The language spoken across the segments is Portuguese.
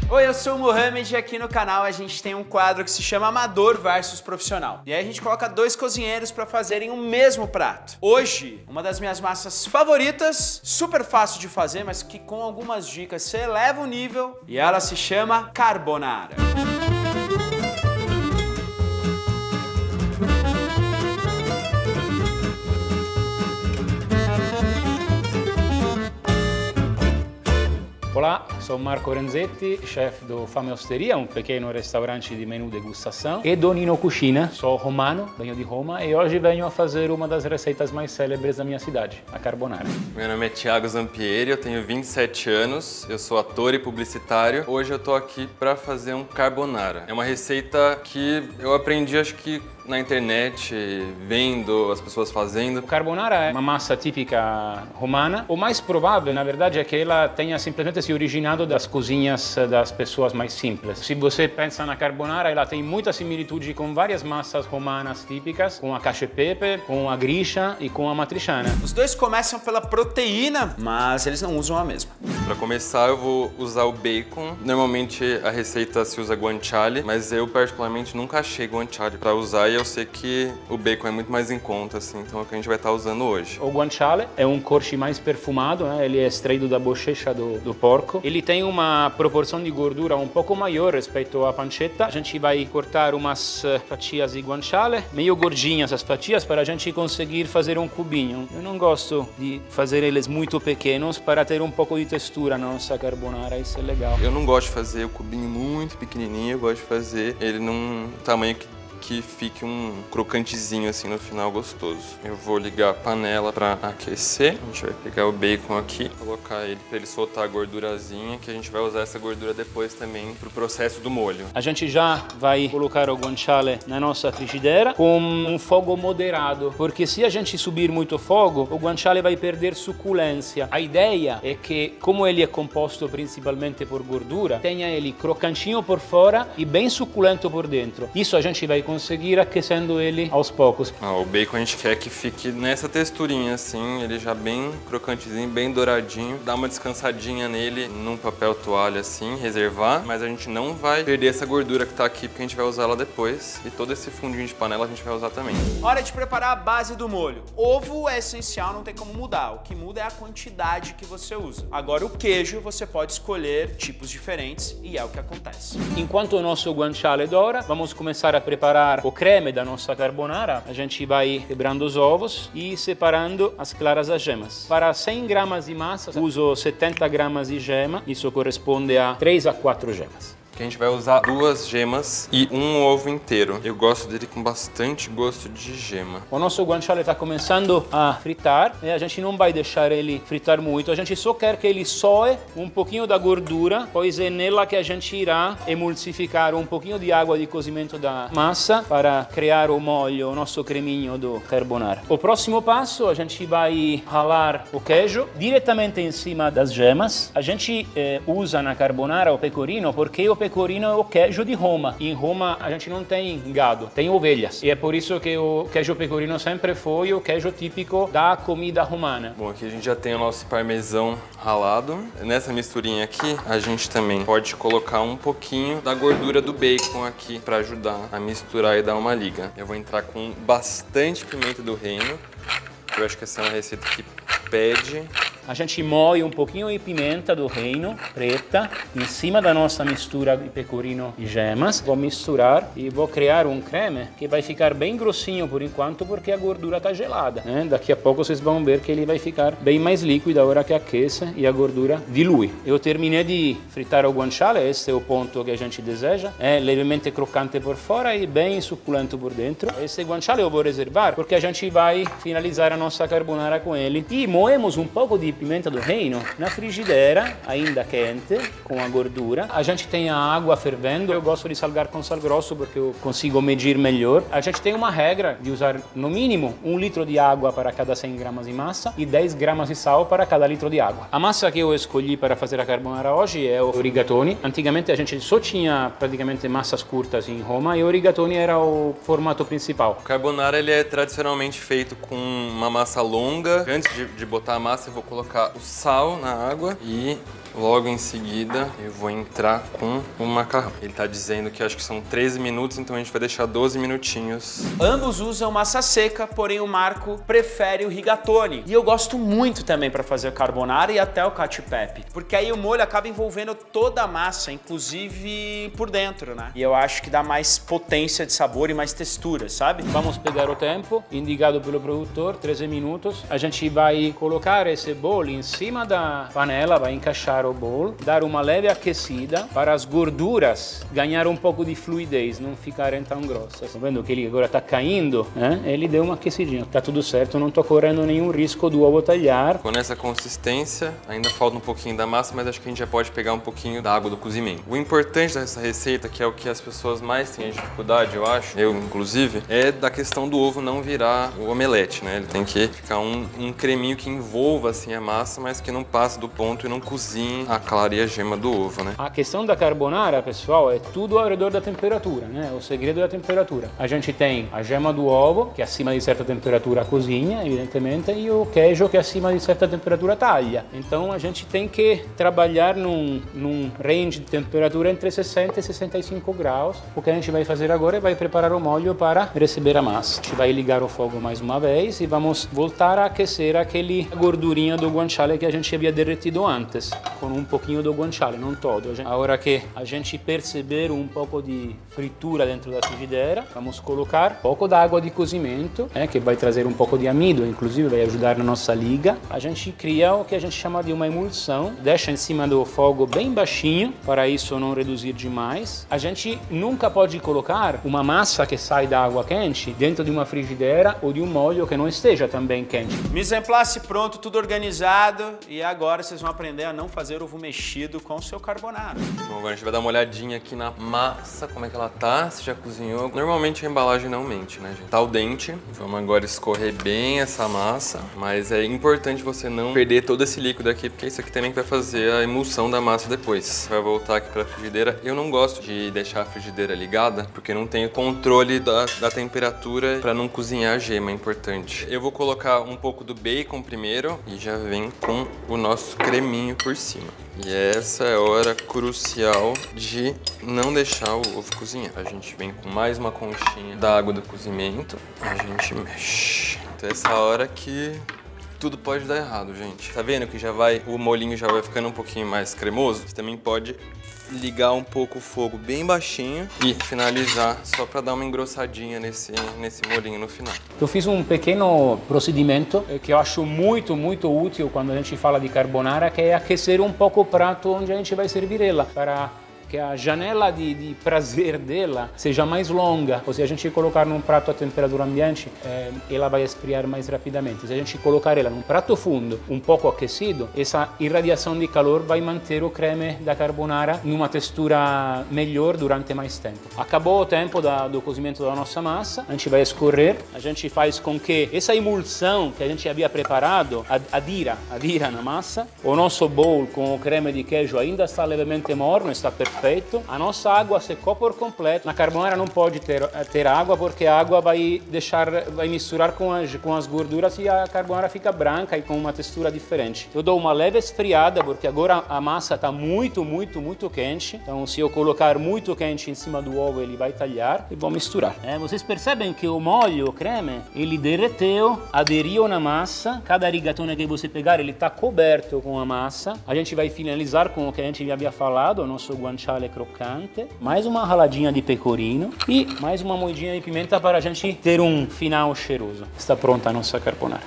Oi, eu sou o Mohamed e aqui no canal a gente tem um quadro que se chama Amador versus Profissional. E aí a gente coloca dois cozinheiros para fazerem o mesmo prato. Hoje, uma das minhas massas favoritas, super fácil de fazer, mas que com algumas dicas você eleva o nível, e ela se chama carbonara. Olá, sou Marco Renzetti, chefe do Fame Osteria, um pequeno restaurante de menu degustação, e do Nino Cucina. Sou romano, venho de Roma e hoje venho a fazer uma das receitas mais célebres da minha cidade, a carbonara. Meu nome é Thiago Zampieri, eu tenho 27 anos, eu sou ator e publicitário. Hoje eu tô aqui para fazer um carbonara. É uma receita que eu aprendi, acho que na internet, vendo as pessoas fazendo. O carbonara é uma massa típica romana. O mais provável, na verdade, é que ela tenha simplesmente se originado das cozinhas das pessoas mais simples. Se você pensa na carbonara, ela tem muita similitude com várias massas romanas típicas, com a cacio e pepe, com a grisha e com a matriciana. Os dois começam pela proteína, mas eles não usam a mesma. Para começar, eu vou usar o bacon. Normalmente a receita se usa guanciale, mas eu particularmente nunca achei guanciale para usar e eu sei que o bacon é muito mais em conta, assim, então é o que a gente vai estar usando hoje. O guanciale é um corte mais perfumado, né? Ele é extraído da bochecha do porco. Ele tem uma proporção de gordura um pouco maior respeito à pancetta. A gente vai cortar umas fatias de guanciale, meio gordinhas as fatias, para a gente conseguir fazer um cubinho. Eu não gosto de fazer eles muito pequenos para ter um pouco de textura na nossa carbonara, isso é legal. Eu não gosto de fazer o cubinho muito pequenininho, eu gosto de fazer ele num tamanho que fique um crocantezinho assim no final gostoso. Eu vou ligar a panela para aquecer. A gente vai pegar o bacon aqui, colocar ele para ele soltar a gordurazinha, que a gente vai usar essa gordura depois também para o processo do molho. A gente já vai colocar o guanciale na nossa frigideira com um fogo moderado, porque se a gente subir muito o fogo, o guanciale vai perder suculência. A ideia é que, como ele é composto principalmente por gordura, tenha ele crocantinho por fora e bem suculento por dentro. Isso a gente vai conseguir aquecendo ele aos poucos. O bacon a gente quer que fique nessa texturinha assim, ele já bem crocantezinho, bem douradinho. Dá uma descansadinha nele num papel toalha assim, reservar, mas a gente não vai perder essa gordura que tá aqui porque a gente vai usar ela depois. E todo esse fundinho de panela a gente vai usar também. Hora de preparar a base do molho. Ovo é essencial, não tem como mudar. O que muda é a quantidade que você usa. Agora o queijo você pode escolher tipos diferentes e é o que acontece. Enquanto o nosso guanciale doura, vamos começar a preparar o creme da nossa carbonara. A gente vai quebrando os ovos e separando as claras das gemas. Para 100 gramas de massa, uso 70 gramas de gema. Isso corresponde a 3 a 4 gemas. Que a gente vai usar 2 gemas e um ovo inteiro. Eu gosto dele com bastante gosto de gema. O nosso guanciale está começando a fritar e a gente não vai deixar ele fritar muito. A gente só quer que ele soe um pouquinho da gordura, pois é nela que a gente irá emulsificar um pouquinho de água de cozimento da massa para criar o molho, o nosso creminho do carbonara. O próximo passo, a gente vai ralar o queijo diretamente em cima das gemas. A gente usa na carbonara o pecorino porque o pecorino é o queijo de Roma. Em Roma a gente não tem gado, tem ovelhas. E é por isso que o queijo pecorino sempre foi o queijo típico da comida romana. Bom, aqui a gente já tem o nosso parmesão ralado. Nessa misturinha aqui, a gente também pode colocar um pouquinho da gordura do bacon aqui para ajudar a misturar e dar uma liga. Eu vou entrar com bastante pimenta do reino. Eu acho que essa é uma receita que pede. A gente moe um pouquinho de pimenta do reino, preta, em cima da nossa mistura de pecorino e gemas. Vou misturar e vou criar um creme que vai ficar bem grossinho por enquanto, porque a gordura está gelada, né? Daqui a pouco vocês vão ver que ele vai ficar bem mais líquido a hora que aqueça e a gordura dilui. Eu terminei de fritar o guanciale, esse é o ponto que a gente deseja. É levemente crocante por fora e bem suculento por dentro. Esse guanciale eu vou reservar porque a gente vai finalizar a nossa carbonara com ele. E moemos um pouco de pimenta do reino na frigideira, ainda quente, com a gordura. A gente tem a água fervendo. Eu gosto de salgar com sal grosso porque eu consigo medir melhor. A gente tem uma regra de usar no mínimo 1 litro de água para cada 100 gramas de massa e 10 gramas de sal para cada litro de água. A massa que eu escolhi para fazer a carbonara hoje é o rigatoni. Antigamente a gente só tinha praticamente massas curtas em Roma e o rigatoni era o formato principal. O carbonara ele é tradicionalmente feito com uma massa longa. Antes de botar a massa eu vou colocar o sal na água e Logo em seguida, eu vou entrar com o macarrão. Ele tá dizendo que acho que são 13 minutos, então a gente vai deixar 12 minutinhos. Ambos usam massa seca, porém o Marco prefere o rigatoni. E eu gosto muito também para fazer o carbonara e até o cacio e pepe, porque aí o molho acaba envolvendo toda a massa, inclusive por dentro, né? E eu acho que dá mais potência de sabor e mais textura, sabe? Vamos pegar o tempo indicado pelo produtor, 13 minutos. A gente vai colocar esse bolo em cima da panela, vai encaixar o bolo, dar uma leve aquecida para as gorduras ganhar um pouco de fluidez, não ficarem tão grossas. Tá vendo que ele agora está caindo? Ele deu uma aquecidinha. Tá tudo certo, não tô correndo nenhum risco do ovo talhar. Com essa consistência, ainda falta um pouquinho da massa, mas acho que a gente já pode pegar um pouquinho da água do cozimento. O importante dessa receita, que é o que as pessoas mais têm dificuldade, eu acho, eu inclusive, é da questão do ovo não virar o omelete, né? Ele tem que ficar um creminho que envolva assim a massa, mas que não passe do ponto e não cozinhe a clara e a gema do ovo, né? A questão da carbonara, pessoal, é tudo ao redor da temperatura, né? O segredo é a temperatura. A gente tem a gema do ovo, que acima de certa temperatura cozinha, evidentemente, e o queijo, que acima de certa temperatura talha. Então a gente tem que trabalhar num range de temperatura entre 60 e 65 graus. O que a gente vai fazer agora é vai preparar o molho para receber a massa. A gente vai ligar o fogo mais uma vez e vamos voltar a aquecer aquele gordurinha do guanciale que a gente havia derretido antes, com um pouquinho do guanciale, não todo. Agora que a gente perceber um pouco de fritura dentro da frigideira, vamos colocar um pouco da água de cozimento, que vai trazer um pouco de amido, inclusive vai ajudar na nossa liga. A gente cria o que a gente chama de uma emulsão, deixa em cima do fogo bem baixinho, para isso não reduzir demais. A gente nunca pode colocar uma massa que sai da água quente dentro de uma frigideira ou de um molho que não esteja também quente. Mise en place pronto, tudo organizado, e agora vocês vão aprender a não fazer ovo mexido com o seu carbonara. Bom, agora a gente vai dar uma olhadinha aqui na massa, como é que ela tá, se já cozinhou. Normalmente a embalagem não mente, né, gente? Tá al dente, vamos agora escorrer bem essa massa, mas é importante você não perder todo esse líquido aqui, porque isso aqui também vai fazer a emulsão da massa depois. Vai voltar aqui pra frigideira. Eu não gosto de deixar a frigideira ligada, porque não tenho controle da temperatura para não cozinhar a gema, é importante. Eu vou colocar um pouco do bacon primeiro e já vem com o nosso creminho por cima. E essa é a hora crucial de não deixar o ovo cozinhar. A gente vem com mais uma conchinha da água do cozimento, a gente mexe. Então essa hora que tudo pode dar errado, gente. Tá vendo que o molhinho já vai ficando um pouquinho mais cremoso? Você também pode ligar um pouco o fogo bem baixinho e finalizar só para dar uma engrossadinha nesse molhinho no final. Eu fiz um pequeno procedimento que eu acho muito útil quando a gente fala de carbonara, que é aquecer um pouco o prato onde a gente vai servir ela, para que a janela de prazer dela seja mais longa. Ou se a gente colocar num prato a temperatura ambiente, ela vai esfriar mais rapidamente. Se a gente colocar ela num prato fundo, um pouco aquecido, essa irradiação de calor vai manter o creme da carbonara numa textura melhor durante mais tempo. Acabou o tempo do cozimento da nossa massa, a gente vai escorrer, a gente faz com que essa emulsão que a gente havia preparado adira na massa. O nosso bowl com o creme de queijo ainda está levemente morno, está perfeito. A nossa água secou por completo. Na carbonara não pode ter água, porque a água vai misturar com as gorduras e a carbonara fica branca e com uma textura diferente. Eu dou uma leve esfriada, porque agora a massa está muito quente. Então, se eu colocar muito quente em cima do ovo, ele vai talhar e vou misturar. Vocês percebem que o molho, o creme, ele derreteu, aderiu na massa. Cada rigatone que você pegar, ele está coberto com a massa. A gente vai finalizar com o que a gente havia falado, o nosso guanciale crocante, mais uma raladinha de pecorino e mais uma moedinha de pimenta para a gente ter um final cheiroso. Está pronta a nossa carbonara.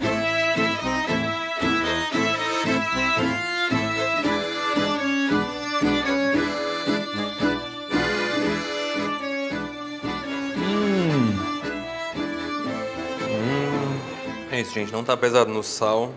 É isso, gente, não tá pesado no sal.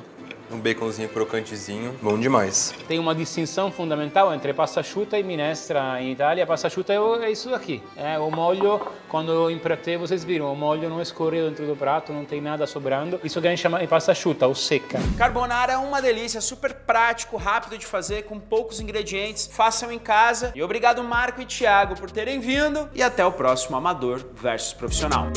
Um baconzinho crocantezinho, bom demais. Tem uma distinção fundamental entre pasta asciutta e minestra em Itália. Pasta asciutta é isso aqui. O molho, quando eu empratei, vocês viram, o molho não escorreu dentro do prato, não tem nada sobrando. Isso que a gente chama de pasta asciutta, ou seca. Carbonara é uma delícia, super prático, rápido de fazer, com poucos ingredientes. Façam em casa. E obrigado, Marco e Thiago, por terem vindo. E até o próximo Amador versus Profissional.